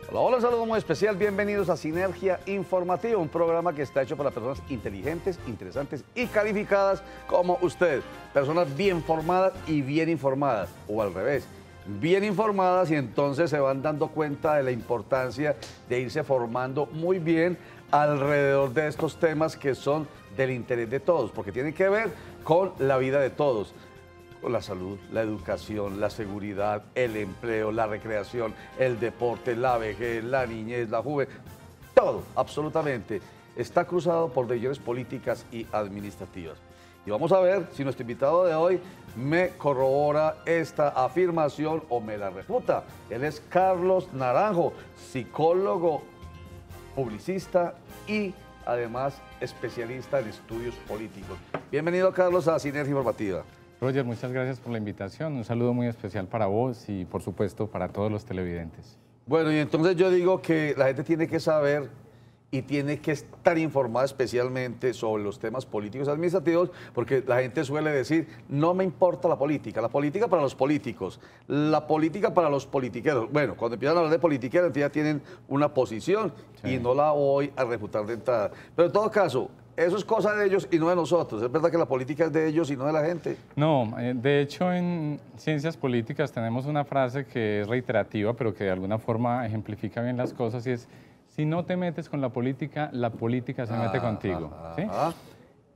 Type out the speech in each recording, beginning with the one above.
Hola, hola, un saludo muy especial. Bienvenidos a Sinergia Informativa, un programa que está hecho para personas inteligentes, interesantes y calificadas como usted. Personas bien formadas y bien informadas, o al revés, bien informadas y entonces se van dando cuenta de la importancia de irse formando muy bien alrededor de estos temas que son del interés de todos, porque tienen que ver con la vida de todos. La salud, la educación, la seguridad, el empleo, la recreación, el deporte, la vejez, la niñez, la juventud, todo, absolutamente, está cruzado por decisiones políticas y administrativas. Y vamos a ver si nuestro invitado de hoy me corrobora esta afirmación o me la refuta. Él es Carlos Naranjo, psicólogo, publicista y además especialista en estudios políticos. Bienvenido, Carlos, a Sinergia Informativa. Roger, muchas gracias por la invitación. Un saludo muy especial para vos y, por supuesto, para todos los televidentes. Bueno, y entonces yo digo que la gente tiene que saber y tiene que estar informada especialmente sobre los temas políticos y administrativos, porque la gente suele decir, no me importa la política para los políticos, la política para los politiqueros. Bueno, cuando empiezan a hablar de politiqueros, entonces ya tienen una posición y no la voy a refutar de entrada. Pero en todo caso, eso es cosa de ellos y no de nosotros. Es verdad que la política es de ellos y no de la gente. No, de hecho en ciencias políticas tenemos una frase que es reiterativa, pero que de alguna forma ejemplifica bien las cosas y es, si no te metes con la política se mete contigo. ¿Sí?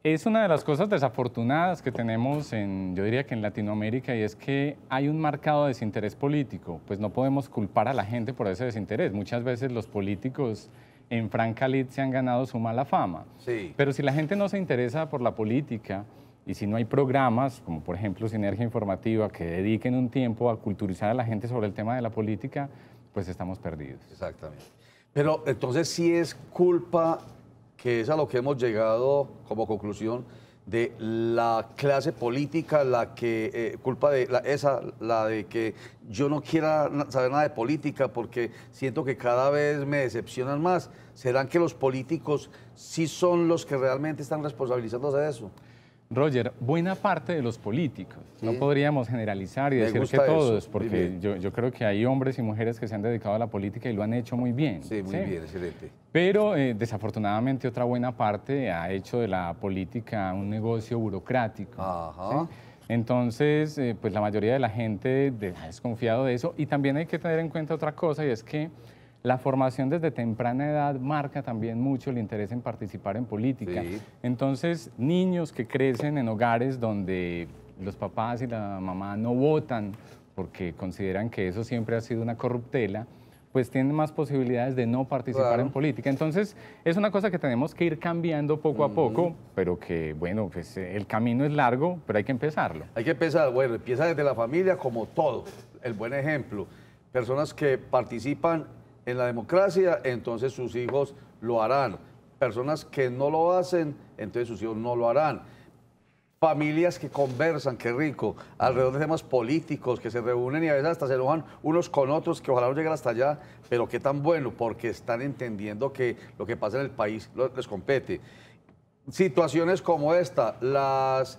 Es una de las cosas desafortunadas que tenemos yo diría que en Latinoamérica, y es que hay un marcado desinterés político. Pues no podemos culpar a la gente por ese desinterés. Muchas veces los políticos en franca lid se han ganado su mala fama. Sí. Pero si la gente no se interesa por la política y si no hay programas, como por ejemplo Sinergia Informativa, que dediquen un tiempo a culturizar a la gente sobre el tema de la política, pues estamos perdidos. Exactamente. Pero entonces sí es culpa, que es a lo que hemos llegado como conclusión, de la clase política, culpa de la de que yo no quiera saber nada de política porque siento que cada vez me decepcionan más. ¿Serán que los políticos sí son los que realmente están responsabilizándose de eso? Roger, buena parte de los políticos, ¿sí? No podríamos generalizar y decir que todos, porque yo creo que hay hombres y mujeres que se han dedicado a la política y lo han hecho muy bien. Sí, muy bien, excelente. Pero desafortunadamente otra buena parte ha hecho de la política un negocio burocrático. Ajá. ¿Sí? Entonces, pues la mayoría de la gente ha desconfiado de eso y también hay que tener en cuenta otra cosa y es que la formación desde temprana edad marca también mucho el interés en participar en política. Sí. Entonces, niños que crecen en hogares donde los papás y la mamá no votan porque consideran que eso siempre ha sido una corruptela, pues tienen más posibilidades de no participar en política. Entonces, es una cosa que tenemos que ir cambiando poco a poco, pero que, bueno, pues el camino es largo, pero hay que empezarlo. Hay que empezar, bueno, empieza desde la familia como todo, el buen ejemplo. Personas que participan en la democracia, entonces sus hijos lo harán. Personas que no lo hacen, entonces sus hijos no lo harán. Familias que conversan, qué rico, alrededor de temas políticos, que se reúnen y a veces hasta se enojan unos con otros, que ojalá no lleguen hasta allá, pero qué tan bueno, porque están entendiendo que lo que pasa en el país les compete. Situaciones como esta, las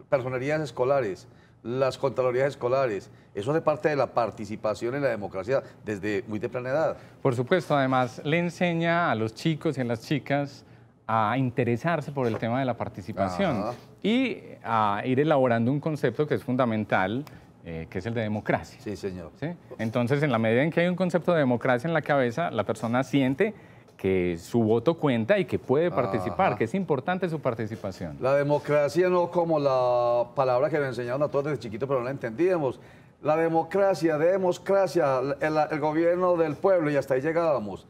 personerías escolares, las contralorías escolares, eso hace parte de la participación en la democracia desde muy temprana edad. Por supuesto, además le enseña a los chicos y a las chicas a interesarse por el tema de la participación y a ir elaborando un concepto que es fundamental, que es el de democracia. Sí, señor. ¿Sí? Entonces, en la medida en que hay un concepto de democracia en la cabeza, la persona siente que su voto cuenta y que puede participar, que es importante su participación. La democracia no como la palabra que nos enseñaron a todos desde chiquitos, pero no la entendíamos. La democracia, el gobierno del pueblo, y hasta ahí llegábamos.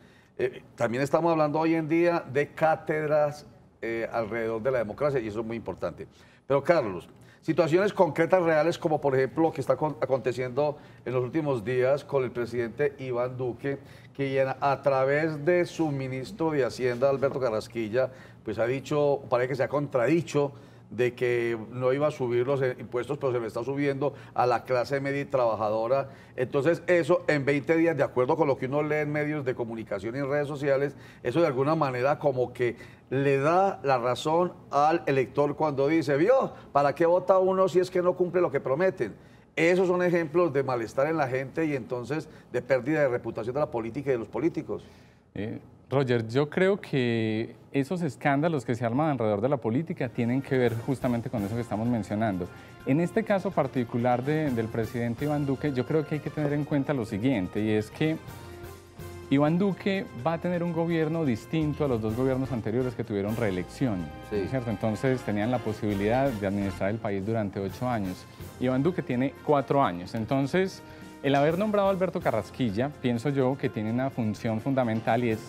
También estamos hablando hoy en día de cátedras alrededor de la democracia, y eso es muy importante. Pero, Carlos, situaciones concretas, reales, como por ejemplo lo que está aconteciendo en los últimos días con el presidente Iván Duque, que a través de su ministro de Hacienda, Alberto Carrasquilla, pues ha dicho, parece que se ha contradicho, de que no iba a subir los impuestos, pero se me está subiendo a la clase media y trabajadora. Entonces eso en 20 días, de acuerdo con lo que uno lee en medios de comunicación y en redes sociales, eso de alguna manera como que le da la razón al elector cuando dice, ¿vio? ¿Para qué vota uno si es que no cumple lo que prometen? Esos son ejemplos de malestar en la gente y entonces de pérdida de reputación de la política y de los políticos. Roger, yo creo que esos escándalos que se arman alrededor de la política tienen que ver justamente con eso que estamos mencionando. En este caso particular del presidente Iván Duque, yo creo que hay que tener en cuenta lo siguiente, y es que Iván Duque va a tener un gobierno distinto a los dos gobiernos anteriores que tuvieron reelección, sí. ¿cierto? Entonces tenían la posibilidad de administrar el país durante 8 años. Iván Duque tiene 4 años, entonces el haber nombrado a Alberto Carrasquilla, pienso yo que tiene una función fundamental y es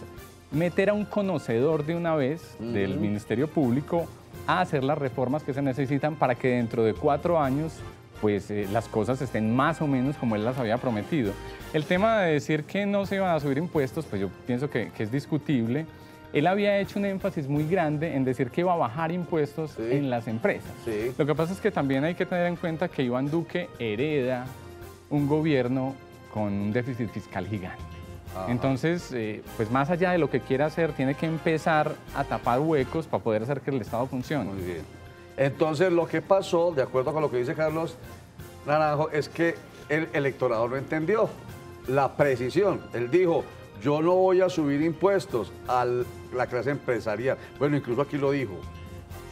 meter a un conocedor de una vez del Ministerio Público a hacer las reformas que se necesitan para que dentro de 4 años pues las cosas estén más o menos como él las había prometido. El tema de decir que no se iban a subir impuestos, pues yo pienso que es discutible. Él había hecho un énfasis muy grande en decir que iba a bajar impuestos en las empresas. Sí. Lo que pasa es que también hay que tener en cuenta que Iván Duque hereda un gobierno con un déficit fiscal gigante. Ajá. Entonces, pues más allá de lo que quiera hacer, tiene que empezar a tapar huecos para poder hacer que el Estado funcione. Muy bien. Entonces, lo que pasó, de acuerdo con lo que dice Carlos Naranjo, es que el electorado no entendió la precisión. Él dijo, yo no voy a subir impuestos a la clase empresarial. Bueno, incluso aquí lo dijo.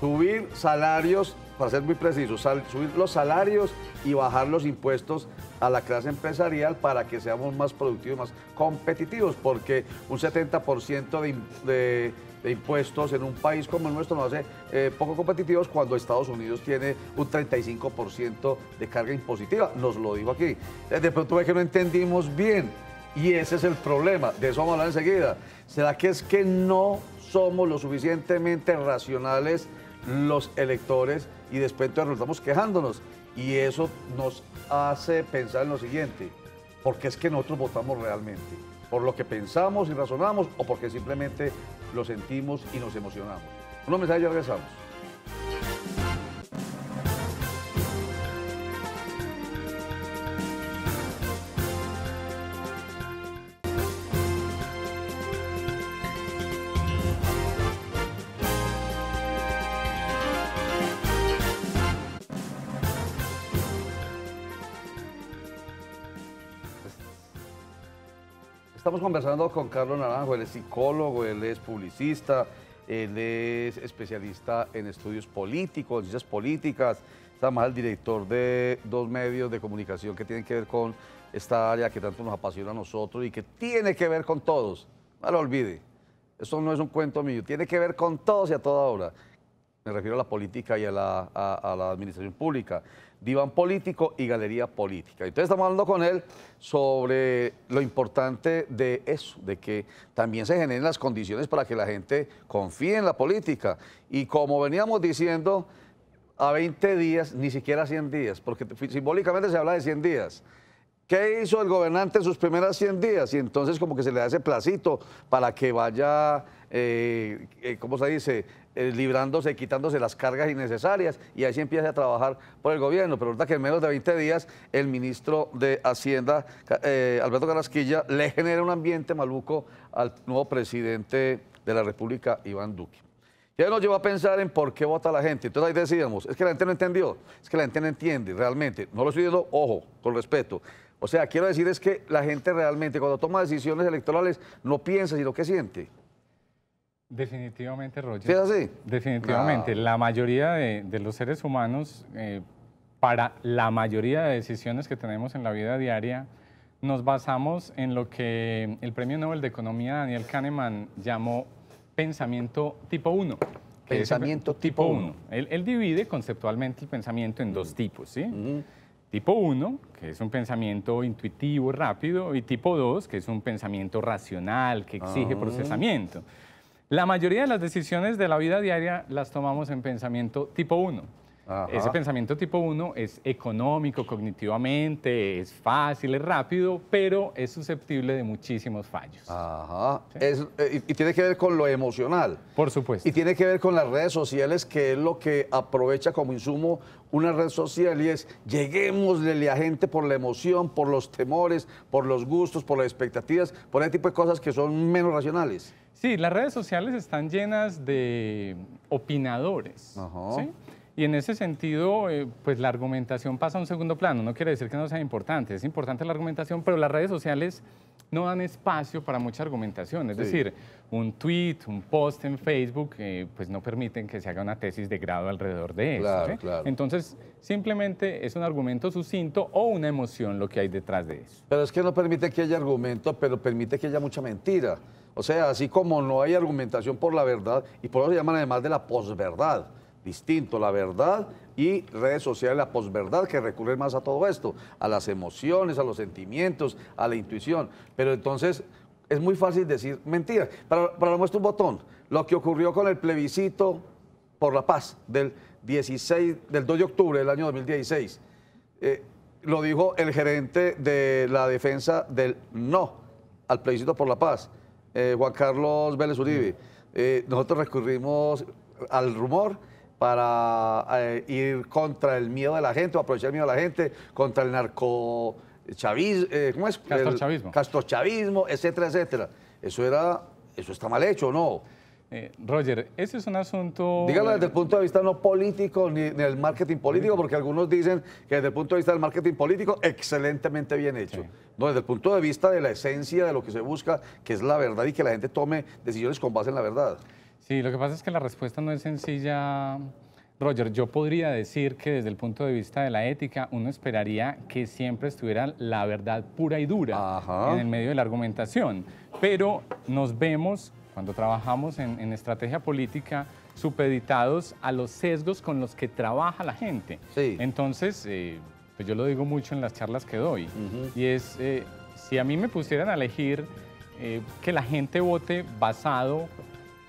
Subir salarios, para ser muy preciso, subir los salarios y bajar los impuestos a la clase empresarial para que seamos más productivos, más competitivos, porque un 70% de impuestos en un país como el nuestro nos hace poco competitivos cuando Estados Unidos tiene un 35% de carga impositiva. Nos lo dijo aquí. De pronto ve que no entendimos bien y ese es el problema. De eso vamos a hablar enseguida. ¿Será que es que no somos lo suficientemente racionales los electores y después entonces nos estamos quejándonos? Y eso nos hace pensar en lo siguiente: ¿por qué es que nosotros votamos realmente? ¿Por lo que pensamos y razonamos o porque simplemente lo sentimos y nos emocionamos? Unos mensajes y ya regresamos. Estamos conversando con Carlos Naranjo. Él es psicólogo, él es publicista, él es especialista en estudios políticos, ciencias políticas, es además el director de 2 medios de comunicación que tienen que ver con esta área que tanto nos apasiona a nosotros y que tiene que ver con todos. No lo olvide, esto no es un cuento mío, tiene que ver con todos y a toda hora. Me refiero a la política y a la administración pública, diván político y galería política. Entonces estamos hablando con él sobre lo importante de eso, de que también se generen las condiciones para que la gente confíe en la política. Y como veníamos diciendo, a 20 días, ni siquiera 100 días, porque simbólicamente se habla de 100 días. ¿Qué hizo el gobernante en sus primeras 100 días? Y entonces como que se le da ese placito para que vaya, ¿cómo se dice?, librándose, quitándose las cargas innecesarias y ahí sí empieza a trabajar por el gobierno. Pero resulta que en menos de 20 días el ministro de Hacienda, Alberto Carrasquilla, le genera un ambiente maluco al nuevo presidente de la República, Iván Duque. Y eso nos llevó a pensar en por qué vota la gente. Entonces ahí decíamos, es que la gente no entendió, es que la gente no entiende realmente. No lo estoy diciendo, ojo, con respeto. O sea, quiero decir es que la gente realmente cuando toma decisiones electorales no piensa, sino que siente. Definitivamente, Roger. ¿Sí es así? Definitivamente. La mayoría de los seres humanos, para la mayoría de decisiones que tenemos en la vida diaria, nos basamos en lo que el Premio Nobel de Economía Daniel Kahneman llamó pensamiento tipo 1. Pensamiento tipo 1. Él divide conceptualmente el pensamiento en 2 tipos, ¿sí? Tipo 1, que es un pensamiento intuitivo, rápido, y tipo 2, que es un pensamiento racional, que exige procesamiento. La mayoría de las decisiones de la vida diaria las tomamos en pensamiento tipo 1. Ese pensamiento tipo 1 es económico, cognitivamente, es fácil, es rápido, pero es susceptible de muchísimos fallos. ¿Sí? Y tiene que ver con lo emocional. Por supuesto. Y tiene que ver con las redes sociales, que es lo que aprovecha como insumo una red social, y es lleguémosle a gente por la emoción, por los temores, por los gustos, por las expectativas, por ese tipo de cosas que son menos racionales. Sí, las redes sociales están llenas de opinadores, ¿sí? Y en ese sentido, pues la argumentación pasa a un segundo plano. No quiere decir que no sea importante, es importante la argumentación, pero las redes sociales no dan espacio para mucha argumentación. Es decir, un tweet, un post en Facebook, pues no permiten que se haga una tesis de grado alrededor de eso. ¿Sí? Claro. Entonces, simplemente es un argumento sucinto o una emoción lo que hay detrás de eso. Pero es que no permite que haya argumento, pero permite que haya mucha mentira. O sea, así como no hay argumentación por la verdad, y por eso se llaman además de la posverdad. Distinto, la verdad y redes sociales, la posverdad, que recurren más a todo esto, a las emociones, a los sentimientos, a la intuición. Pero entonces es muy fácil decir mentiras. Para la muestra un botón, lo que ocurrió con el plebiscito por la paz del 2 de octubre del año 2016, lo dijo el gerente de la defensa del no al plebiscito por la paz, Juan Carlos Vélez Uribe. Nosotros recurrimos al rumor para ir contra el miedo de la gente o aprovechar el miedo de la gente, contra el narcochavismo, ¿cómo es? Castrochavismo. Castrochavismo, etcétera, etcétera. Eso está mal hecho, ¿no? Roger, ese es un asunto... Dígalo desde el punto de vista no político ni del marketing político, porque algunos dicen que desde el punto de vista del marketing político, excelentemente bien hecho. Sí. No, desde el punto de vista de la esencia de lo que se busca, que es la verdad y que la gente tome decisiones con base en la verdad. Sí, lo que pasa es que la respuesta no es sencilla, Roger. Yo podría decir que desde el punto de vista de la ética, uno esperaría que siempre estuviera la verdad pura y dura en el medio de la argumentación. Pero nos vemos, cuando trabajamos en estrategia política, supeditados a los sesgos con los que trabaja la gente. Sí. Entonces, pues yo lo digo mucho en las charlas que doy, y es, si a mí me pusieran a elegir que la gente vote basado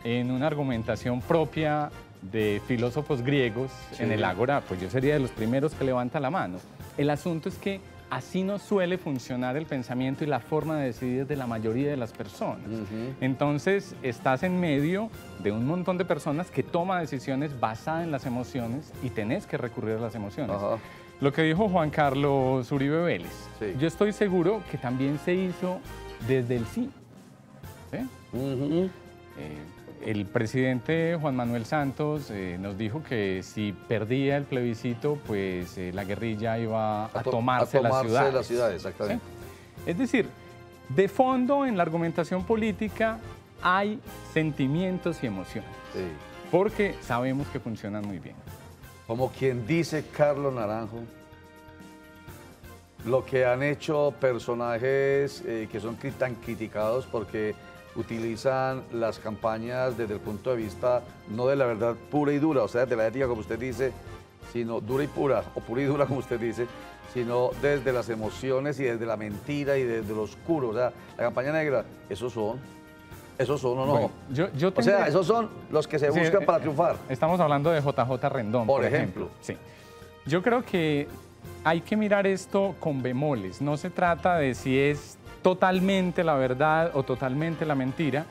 en una argumentación propia de filósofos griegos en el Ágora, pues yo sería de los primeros que levanta la mano. El asunto es que así no suele funcionar el pensamiento y la forma de decidir de la mayoría de las personas. Entonces, estás en medio de un montón de personas que toman decisiones basadas en las emociones y tenés que recurrir a las emociones. Lo que dijo Juan Carlos Uribe Vélez, yo estoy seguro que también se hizo desde el sí. ¿Sí? El presidente Juan Manuel Santos nos dijo que si perdía el plebiscito, pues la guerrilla iba a tomarse las ciudades. Exactamente. ¿Sí? Es decir, de fondo en la argumentación política hay sentimientos y emociones, porque sabemos que funcionan muy bien. Como quien dice Carlos Naranjo, lo que han hecho personajes que son tan criticados porque utilizan las campañas desde el punto de vista no de la verdad pura y dura, o sea, de la ética como usted dice, sino dura y pura, o pura y dura como usted dice, sino desde las emociones y desde la mentira y desde lo oscuro. O sea, la campaña negra, esos son o no. Bueno, o sea, esos son los que se buscan para triunfar. Estamos hablando de JJ Rendón, por ejemplo. Sí. Yo creo que hay que mirar esto con bemoles. No se trata de si es totalmente la verdad o totalmente la mentira.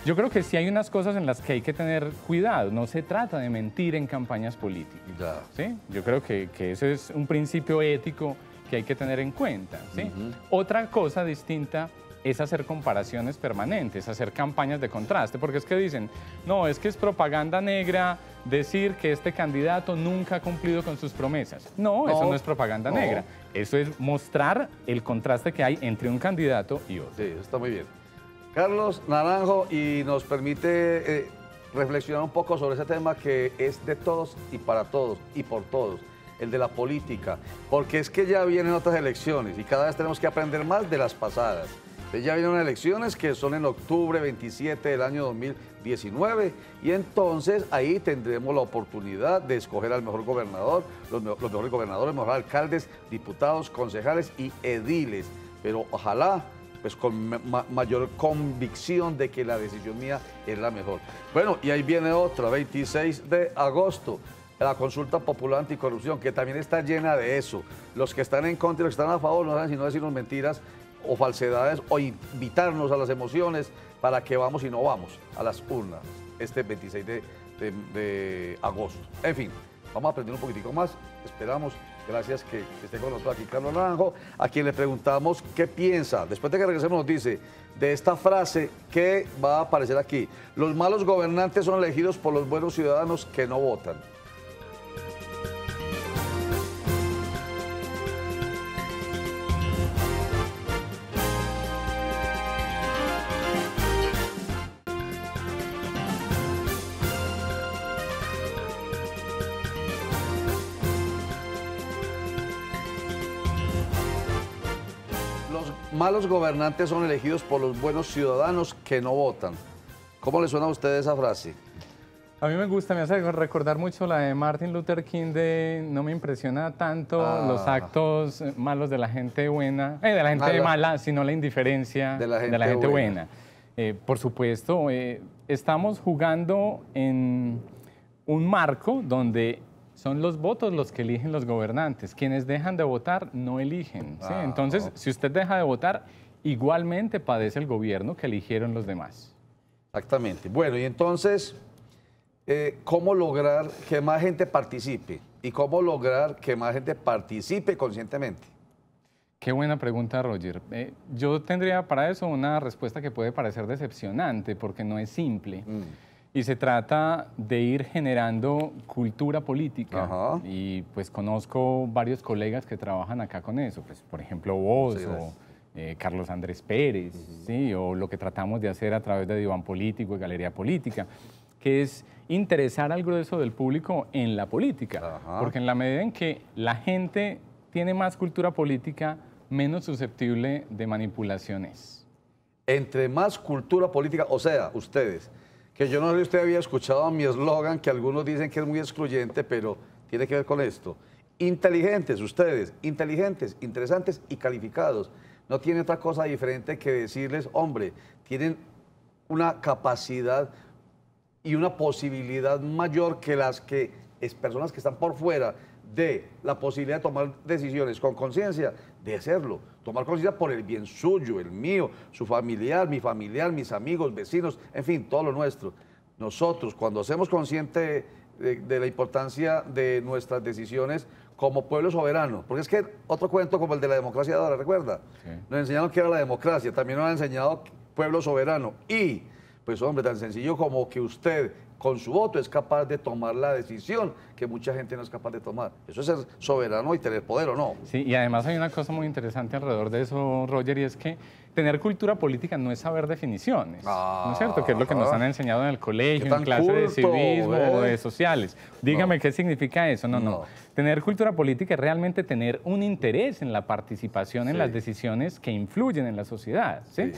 Yo creo que sí hay unas cosas en las que hay que tener cuidado. No se trata de mentir en campañas políticas. ¿Sí? Yo creo que ese es un principio ético que hay que tener en cuenta. ¿Sí? Otra cosa distinta es hacer comparaciones permanentes, hacer campañas de contraste, porque es que dicen, no, es que es propaganda negra decir que este candidato nunca ha cumplido con sus promesas. No, eso no es propaganda negra, eso es mostrar el contraste que hay entre un candidato y otro. Sí, eso está muy bien. Carlos Naranjo, y nos permite reflexionar un poco sobre ese tema que es de todos y para todos y por todos, el de la política, porque es que ya vienen otras elecciones y cada vez tenemos que aprender más de las pasadas. Ya vienen elecciones que son en octubre 27 del año 2019 y entonces ahí tendremos la oportunidad de escoger al mejor gobernador, los mejores gobernadores, los mejores alcaldes, diputados, concejales y ediles. Pero ojalá pues con mayor convicción de que la decisión mía es la mejor. Bueno, y ahí viene otra, 26 de agosto. La consulta popular anticorrupción, que también está llena de eso. Los que están en contra y los que están a favor no saben sino decirnos mentiras o falsedades o invitarnos a las emociones para que vamos y no vamos a las urnas este 26 de agosto. En fin, vamos a aprender un poquitico más, esperamos. Gracias que esté con nosotros aquí Carlos Naranjo, a quien le preguntamos qué piensa, después de que regresemos nos dice, de esta frase que va a aparecer aquí: los malos gobernantes son elegidos por los buenos ciudadanos que no votan. malos gobernantes son elegidos por los buenos ciudadanos que no votan. ¿Cómo le suena a usted esa frase? A mí me gusta, me hace recordar mucho la de Martin Luther King de no me impresiona tanto los actos malos de la gente buena, de la gente mala, sino la indiferencia de la gente buena. Por supuesto, estamos jugando en un marco donde son los votos los que eligen los gobernantes. Quienes dejan de votar no eligen. ¿Sí? Entonces, si usted deja de votar, igualmente padece el gobierno que eligieron los demás. Exactamente. Bueno, y entonces, ¿cómo lograr que más gente participe? ¿Y cómo lograr que más gente participe conscientemente? Qué buena pregunta, Roger. Yo tendría para eso una respuesta que puede parecer decepcionante porque no es simple. Y se trata de ir generando cultura política. Ajá. Y pues conozco varios colegas que trabajan acá con eso. Pues, por ejemplo, vos o Carlos Andrés Pérez, ¿sí? O lo que tratamos de hacer a través de Diván Político y Galería Política, que es interesar al grueso del público en la política. Ajá. Porque en la medida en que la gente tiene más cultura política, menos susceptible de manipulaciones. Entre más cultura política, o sea, ustedes, que yo no sé si usted había escuchado mi eslogan, que algunos dicen que es muy excluyente, pero tiene que ver con esto. Inteligentes, ustedes, inteligentes, interesantes y calificados. No tienen otra cosa diferente que decirles, hombre, tienen una capacidad y una posibilidad mayor que las que personas que están por fuera de la posibilidad de tomar decisiones con conciencia, de hacerlo. Tomar conciencia por el bien suyo, el mío, su familiar, mis amigos, vecinos, en fin, todo lo nuestro. Nosotros, cuando hacemos consciente de la importancia de nuestras decisiones como pueblo soberano, porque es que otro cuento como el de la democracia de ahora, ¿recuerda? Sí. Nos enseñaron que era la democracia, también nos han enseñado pueblo soberano y, pues hombre, tan sencillo como que usted con su voto es capaz de tomar la decisión que mucha gente no es capaz de tomar. Eso es ser soberano y tener poder, ¿o no? Sí, y además hay una cosa muy interesante alrededor de eso, Roger, y es que tener cultura política no es saber definiciones, ¿no es cierto? Que es lo que nos han enseñado en el colegio, en clase de civismo o de sociales. Dígame qué significa eso. No. Tener cultura política es realmente tener un interés en la participación en las decisiones que influyen en la sociedad, ¿sí?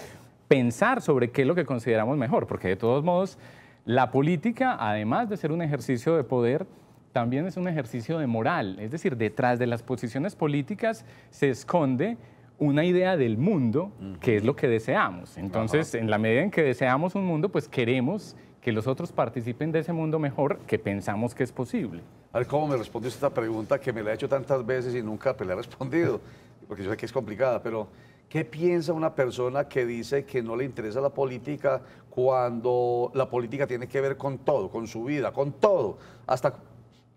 Pensar sobre qué es lo que consideramos mejor, porque de todos modos, la política, además de ser un ejercicio de poder, también es un ejercicio de moral. Es decir, detrás de las posiciones políticas se esconde una idea del mundo, que es lo que deseamos. Entonces, en la medida en que deseamos un mundo, pues queremos que los otros participen de ese mundo mejor que pensamos que es posible. A ver, ¿cómo me respondió esta pregunta que me la he hecho tantas veces y nunca le he respondido? Porque yo sé que es complicada, pero ¿qué piensa una persona que dice que no le interesa la política cuando la política tiene que ver con todo, con su vida, con todo, hasta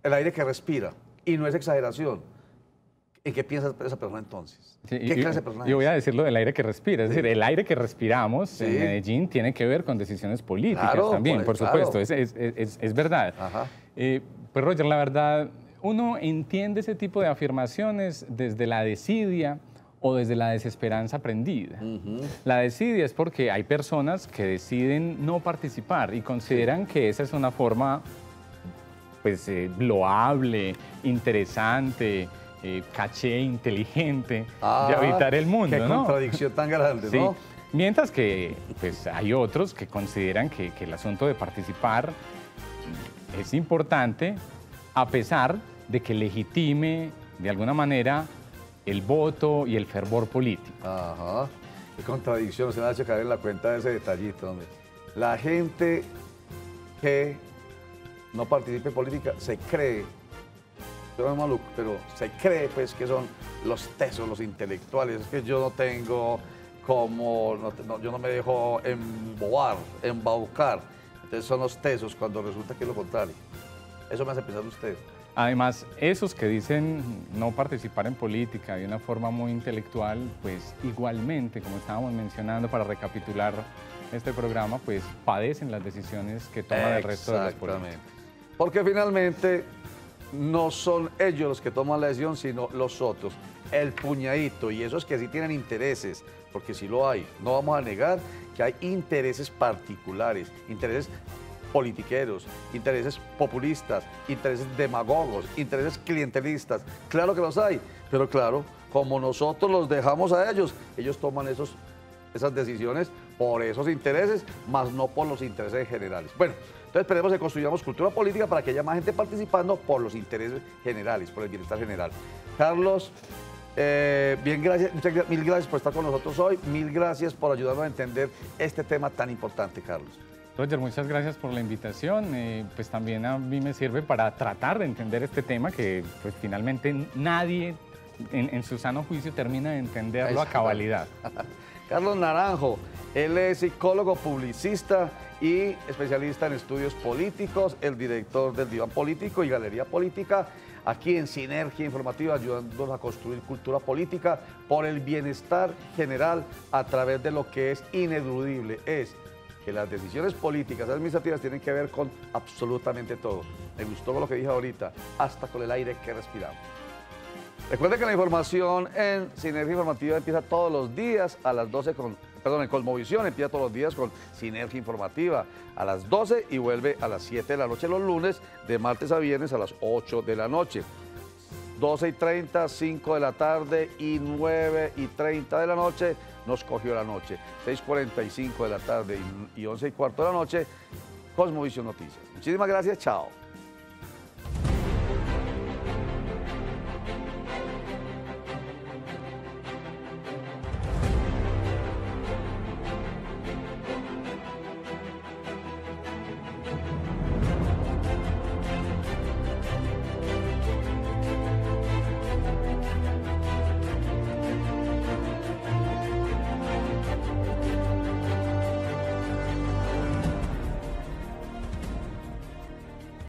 el aire que respira? Y no es exageración. ¿En qué piensa esa persona entonces? Sí, ¿Qué clase de persona es? Yo voy a decirlo del aire que respira. Es decir, el aire que respiramos en Medellín tiene que ver con decisiones políticas también, por supuesto. Es verdad. Pues Roger, la verdad, uno entiende ese tipo de afirmaciones desde la desidia o desde la desesperanza aprendida. La desidia es porque hay personas que deciden no participar y consideran que esa es una forma pues, loable, interesante, caché, inteligente de habitar el mundo. Qué contradicción tan grande, ¿no? Mientras que pues, hay otros que consideran que el asunto de participar es importante a pesar de que legitime de alguna manera el voto y el fervor político. Ajá. Qué contradicción, se me ha hecho caer en la cuenta de ese detallito, hombre. La gente que no participa en política se cree, pero es maluco, pero se cree pues que son los tesos, los intelectuales. Es que yo no tengo como, yo no me dejo embaucar. Entonces son los tesos cuando resulta que es lo contrario. Eso me hace pensar usted. Además, esos que dicen no participar en política de una forma muy intelectual, pues igualmente, como estábamos mencionando para recapitular este programa, pues padecen las decisiones que toman el resto de los políticos. Porque finalmente no son ellos los que toman la decisión, sino los otros, el puñadito, y esos que sí tienen intereses, porque sí lo hay. No vamos a negar que hay intereses particulares, intereses politiqueros, intereses populistas, intereses demagogos, intereses clientelistas. Claro que los hay, pero claro, como nosotros los dejamos a ellos, ellos toman esas decisiones por esos intereses, más no por los intereses generales. Bueno, entonces esperemos que construyamos cultura política para que haya más gente participando por los intereses generales, por el bienestar general. Carlos, bien, gracias, mil gracias por estar con nosotros hoy, mil gracias por ayudarnos a entender este tema tan importante, Carlos. Roger, muchas gracias por la invitación. Pues también a mí me sirve para tratar de entender este tema que pues finalmente nadie en su sano juicio termina de entenderlo a cabalidad. Carlos Naranjo, él es psicólogo, publicista y especialista en estudios políticos, el director del Diván Político y Galería Política, aquí en Sinergia Informativa, ayudándonos a construir cultura política por el bienestar general a través de lo que es ineludible, es que las decisiones políticas administrativas tienen que ver con absolutamente todo. Me gustó lo que dije ahorita, hasta con el aire que respiramos. Recuerden que la información en Sinergia Informativa empieza todos los días a las 12 en Cosmovisión empieza todos los días con Sinergia Informativa a las 12 y vuelve a las 7 de la noche los lunes, de martes a viernes a las 8 de la noche. 12:30, 5 de la tarde y 9:30 de la noche nos cogió la noche. 6:45 de la tarde y 11:15 de la noche, Cosmovisión Noticias. Muchísimas gracias, chao.